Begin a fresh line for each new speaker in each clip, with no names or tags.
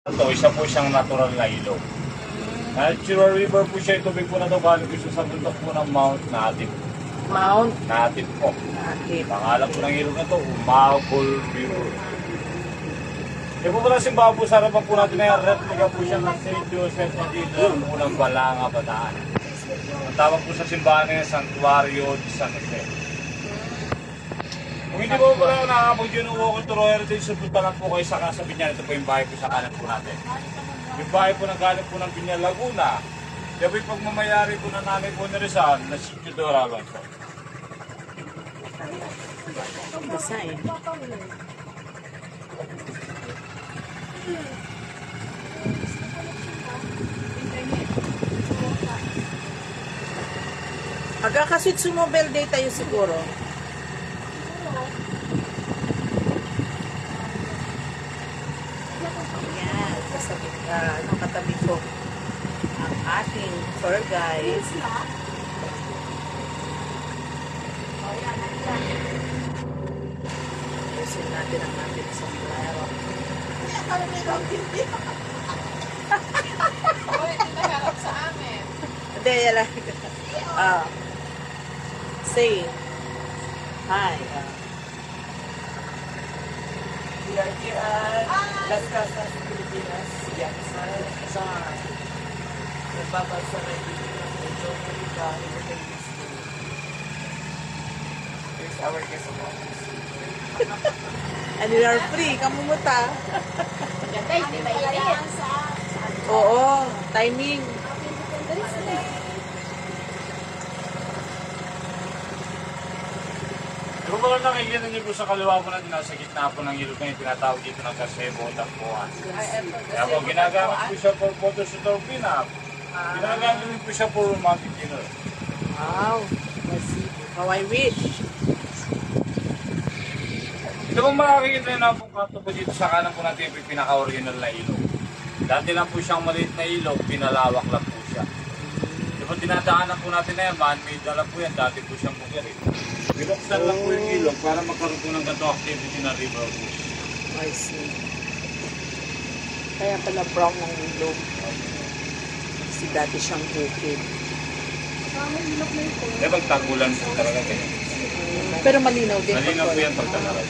Ito, isa po siyang natural na ilog. Natural river po siya, tubig po na ito, galing po siya sa bundok po ng Mount Natin.
Mount
Natin po.
Natin.
Pangalan po ng ilog na ito, Umabol River. E po pala simbahan po, sa harapan po natin na yung replica po siya ng St. Joseph Cathedral, unang Balanga, Bataan. Ang tawag po sa simbahan na yung Santuario de San Jose. Kung hindi po pala nakakapag yun ng Walker to Royal Heritage, supunta lang po kayo sa kasabi niya. Ito po yung bahay po sa kanan po natin. Yung bahay po nagaling po ng Piña, Laguna. Kaya po yung pagmamayari po ng nanay po ni Rizal na si Teodora Alonso.
Design. Magkakasit sumobile day tayo siguro. Ayan, kasabi ng katabi ko ang ating tour guide. Ayusin natin ang ating sombrero.
Nagharap sa amin.
Hindi, yan lang. Say hi. We are here at Las Casas, Pilipinas. Yan, sa nagbabasa na ito. Here's our guest of honor. And we are free, kamumuta. Oo, timing.
Kung mga nakikita niyo po sa kaliwa po natin, nasa gitna po ng ilog na yung tinatawag dito ng Gazebo, Tampuan. Kaya po, ginagamit po siya for photos or pin-up. Ginagamit po siya for romantic dinner.
Wow, how I wish.
Ito po makakikita nyo na po kanto po dito sa kanan po natin yung pinaka-original na ilog. Dati lang po siyang maliit na ilog, pinalawak lang po siya. Ito po dinadaanan po natin na yan, man-made na lang po yan, dati po siyang bukirin. Binuksan lang po yung ilog para magkaroon po ng ganito activity na river cruise.
I see. Kaya pala brown ng ilog. Kasi dati siyang bukid.
Kaya magtagulan po talaga ganyan.
Pero malinaw din.
Malinaw po yan pagkanaral.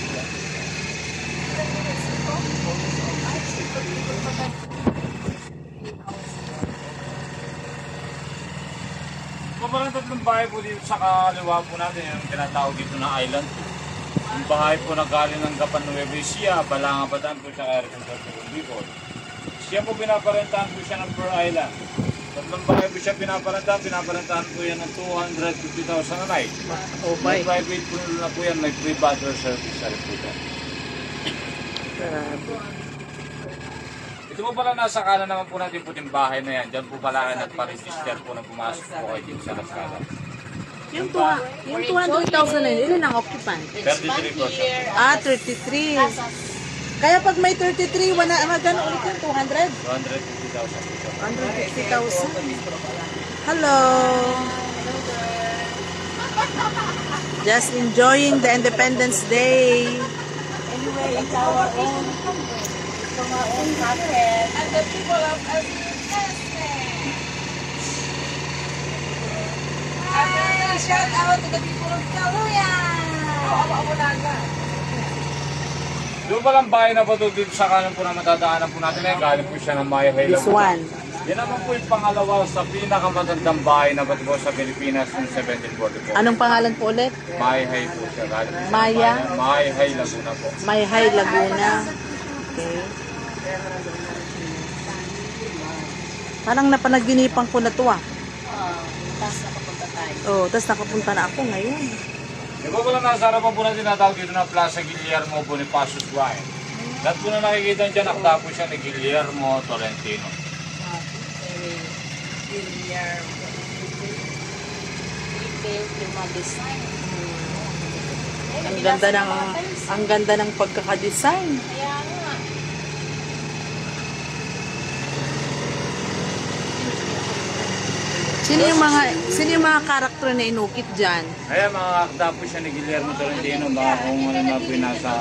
Parang tatlong bahay po dito sa kaliwa po natin, yung tinatawag dito na island. Yung bahay po na galing ng Gapan Nueva Ecija, Balanga Bataan po siya kaya rin sa Bicol. Siya po pinaparentahan po siya ng per island. Tatlong bahay po siya pinaparentahan po yan ng 250,000 a night.
Oh,
May
bye.
private po na po yan, may free butler service sa rin po dyan.
Grabe.
Ito po pala nasa kanan naman po natin puting bahay na yan. Diyan po pala kayo nagpa-register po na pumasok po kayo dito sa Las Casas.
Yung 200,000 na yun, ilan ang occupant?
33 po siya.
33. Kaya pag may 33, magkano ulit yung 200?
250,000 po siya.
150,000. Hello. Just enjoying the Independence Day.
Anyway, it's our own market. And the people of shout out to the people of Kaluyan!
Doon palang bahay na po dito sa kanan po na matadaanan po natin ay galing po siya ng Mayhay
This one.
Yan naman po yung pangalawa sa pinakamatandang bahay na ba't po sa Pilipinas noong 1744.
Anong pangalan po ulit?
Mayhay po siya. Galing po siya
Maya?
ng Mayhay, Laguna po.
Mayhay, Laguna. Okay. Parang napanaginipan ko na to ah.
Tapos nakapunta tayo.
Oh, tapos nakapunta na ako ngayon.
Di ba pala nasa harapan po natin natawag dito na Plaza Guillermo Bonifacio Drive. Lahat po na nakikita dyan, nakita po siya ni Guillermo Tolentino.
Ang ganda ng pagkaka-design.
Kaya nga.
Sino yung mga karakter na inukit dyan?
Kaya mga akda po siya ni Guillermo Tolentino, mga kung ano na po yung nasa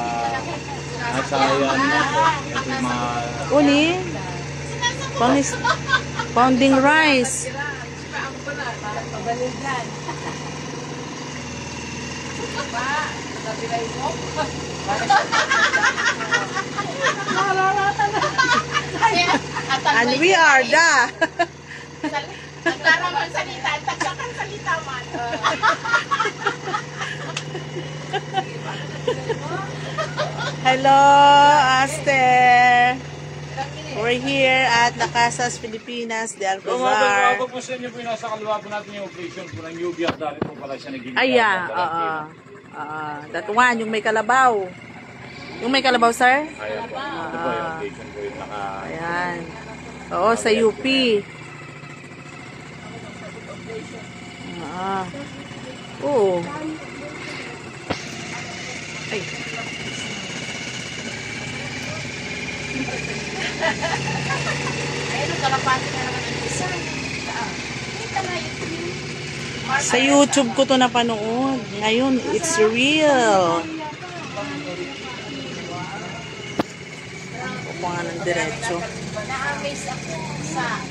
ayan na po. Ito yung mga
Uli?
Pangis, pounding rice.
Parang pabaligan. Pa, nakabilay mo.
And we are the
Naglaramang salita, tagsakang salita man.
Hello, Aster. We're here at La Casas, Filipinas, de Alcazar.
Mabag po sa inyo po yung nasa kaliwa po natin yung operation po ng UV at dali po pala siya naging
That one, yung may kalabaw. Yung may kalabaw, sir?
Ayan po. Ito po yung operation po yung naka...
Ayan. Oo, sa UP. Oo. Ay.
Ayun, kalapati na naman ang isa. Kita na yun.
Sa YouTube ko to napanood. Ngayon, it's real. Upo nga ng diretso.
Na-amaze ako sa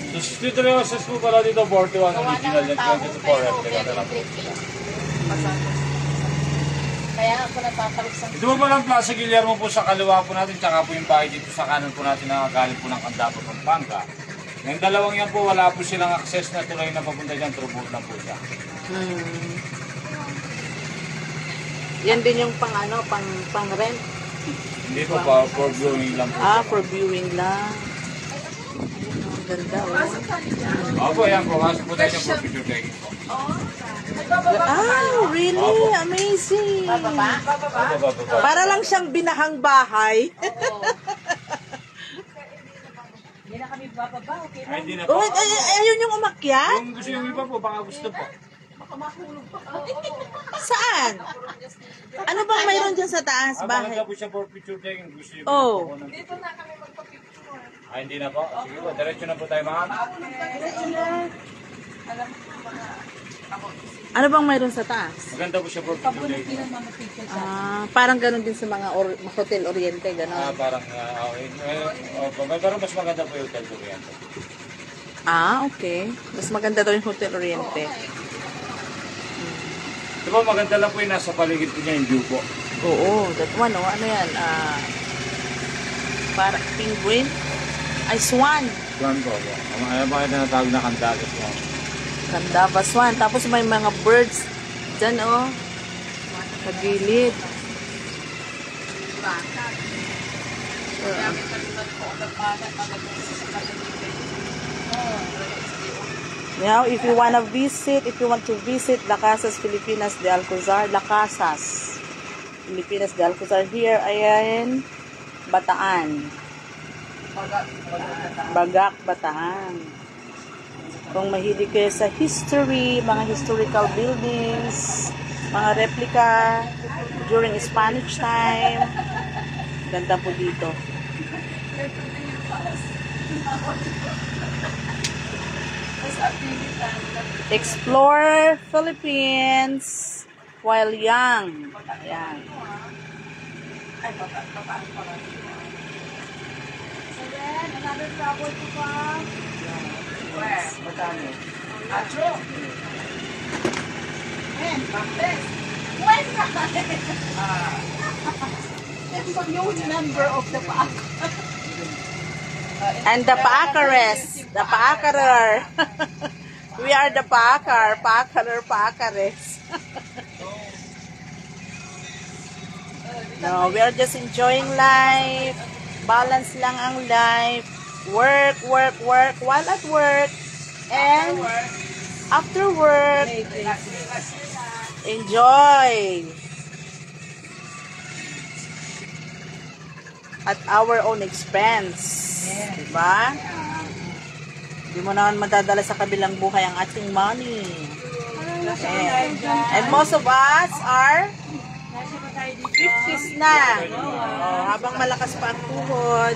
So, dito rin sa school pala dito, 41 original yan, 24 replica na lang po.
Kaya ako napapaliksan.
Ito po palang Plaza Guillermo po sa kaliwa po natin, tsaka po yung bahay dito sa kanan po natin na galing po ng Candaba, Pampanga. Yung dalawang yan po, wala po silang access na tulay na papunta dyan, through boat lang po siya.
Yan din yung pang ano, pang rent.
Hindi po pa, for viewing lang po.
For viewing lang. Ang ganda, oh.
Opo, yan po, kaso po tayo for picture taking po.
Really? Amazing.
Baba.
Para lang siyang binahang bahay.
Hindi na kami bababa, okay
Ay, hindi na po.
Ayun yung umakyat?
Kung gusto yung iba po, baka gusto po.
Saan? Ano bang mayroon dyan sa taas?
Maganda
Bahay?
po siya for picture taking. Gusto yung
Oh.
dito na kami magpa-picture. Ay, hindi na po. Sige po, diretso na po tayo mga.
Ano bang mayroon sa taas?
Maganda po siya for picture taking.
Parang ganun din sa mga Hotel Oriente, gano'n.
Parang, okay. Pero mas maganda po yung Hotel Oriente.
Okay. Mas maganda daw yung Hotel Oriente.
Diba maganda lang po yung nasa paligid po niya yung view po.
Oo, that one, oh. Ano yan? Para penguin? Ay, swan.
Swan po. Ayan ba yung natawag na Candaba Swan?
Candaba swan. Tapos may mga birds dyan, oh. Sa gilid. Now, if you want to visit La Casas, Filipinas de Alcazar, La Casas, Filipinas de Alcazar, here, ayan, Bataan. Bagak, Bataan. Kung mahilig kayo sa history, mga historical buildings, mga replica during Spanish time, ganda po dito. Explore Philippines while young. Ayan.
Another trouble to come. Where? Atro. And Baptist. When? It's a huge member of the pack.
And the Paakares. The Paakarer. We are the Paakar. Paakarer, Paakares. No, we are just enjoying life. Balance lang ang life. Work, work, work while at work. And after work, enjoy. At our own expense. Diba? Hindi mo naman madadala sa kabilang buhay ang ating money. And most of us are 50s na. Habang malakas pa ang tuhod,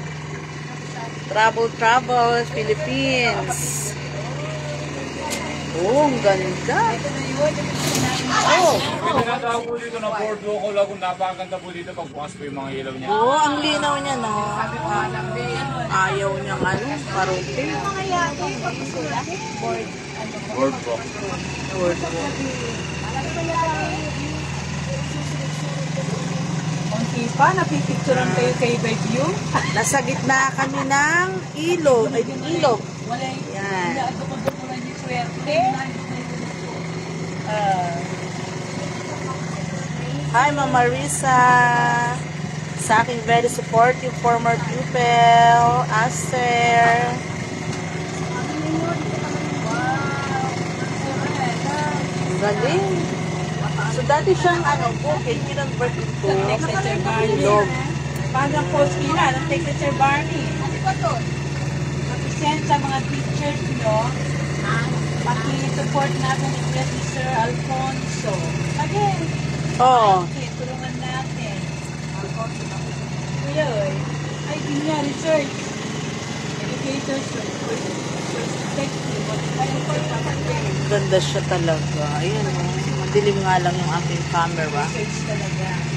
travel, Philippines. Oh, ang ganda. Oh.
May tinatawag po dito na Boardwalk o Lagoon. Napakaganda po dito pag bukas po yung mga ilaw niya.
Oo, ang linaw niya, no? Ayaw niyang ano, karote.
Boardwalk.
Konti pa, napipicturean kayo kay by view.
Nasa gitna kami ng ilog. Ay, ilog. Yan. Hi, Mama Risa. Sa aking very supportive former pupil, Aster. Ang galing. So, dati siyang bukid, kinonvert into ilog.
Parang post nila ng Secretary Barney. Mag-send sa mga teachers nyo, paki-support natin si Sir Alfonso. Again,
Oh,
tulungan natin. Kuya, ay, niya, research. Educators, perspective.
ganda siya talaga. Ayan, madilim nga lang yung aking camera.
Research talaga.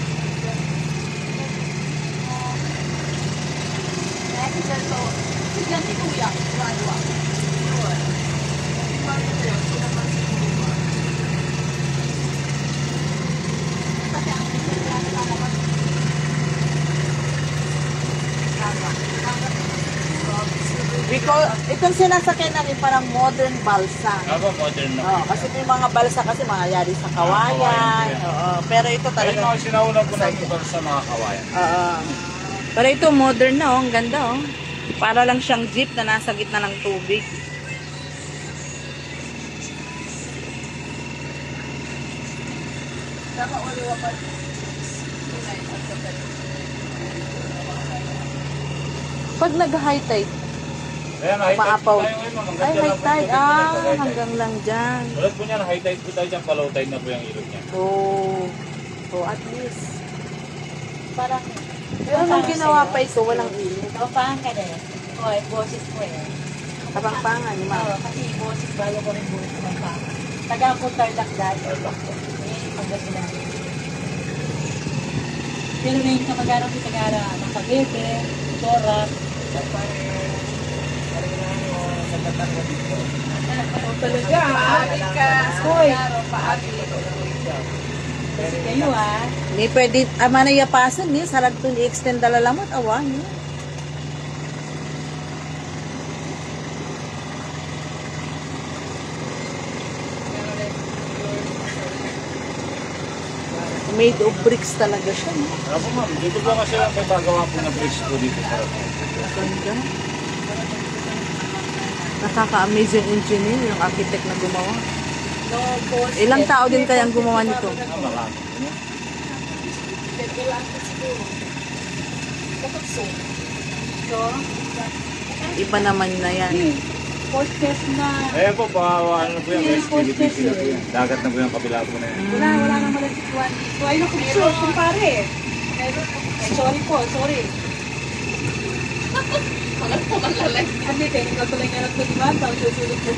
Because, itong sinasakyan namin parang modern balsa.
Aba, modern na.
Oh, kasi may mga balsa kasi mangyayari sa kawayan. Oo, pero ito
Ayun
talaga.
mga sinauna po natin para sa mga kawayan.
Oo. Pero ito modern na, oh. Ang ganda, oh. Para lang siyang jeep na nasa gitna ng tubig. Pag nag-high tide,
Ayan, high tide
maapaw.
po tayo ngayon. Hanggang
Ay,
dyan
high
lang po
tide.
yung tubig niya, high tide.
Hanggang lang dyan.
Tulad po niyan, high tide po tayo dyan, pa low tide na po yung ilog niya.
So at least. Parang, pero nung ginawa pa ito, walang ilog.
Kapahan ka na. Oy, boses ko eh.
Kapangpangan, ni ma'am.
Oo, kasi boses bago ko rin boses ng pa. Taga ko tarlac dati.
Tarlac po.
Pagkasilan. Pero ngayon ka mag-arap sa Tagara ng Pagebe, Torak, talaga, Hoy, kasi kayo
Ni pwede, mana yapasan ni, sarag to ni extend dalalamot, awa ni. Made of bricks talaga siya, no?
Ano po ma'am, dito po kasi lang may magawa po na bridge po dito sa
Ganda. Nakaka-amazing engineer yung architect na gumawa. Ilang tao din kayang gumawa nito?
marami.
Iba naman na yan.
Postes na.
Eh po, ano po yan, West Philippines na po yan. Dagat na po yung kabila po na yan.
Wala nang malasikuan. So, ayun ako dito, kumpare. Sorry po, sorry. Hindi, technical pala yung anak ko, diba? Tapos susunod ko.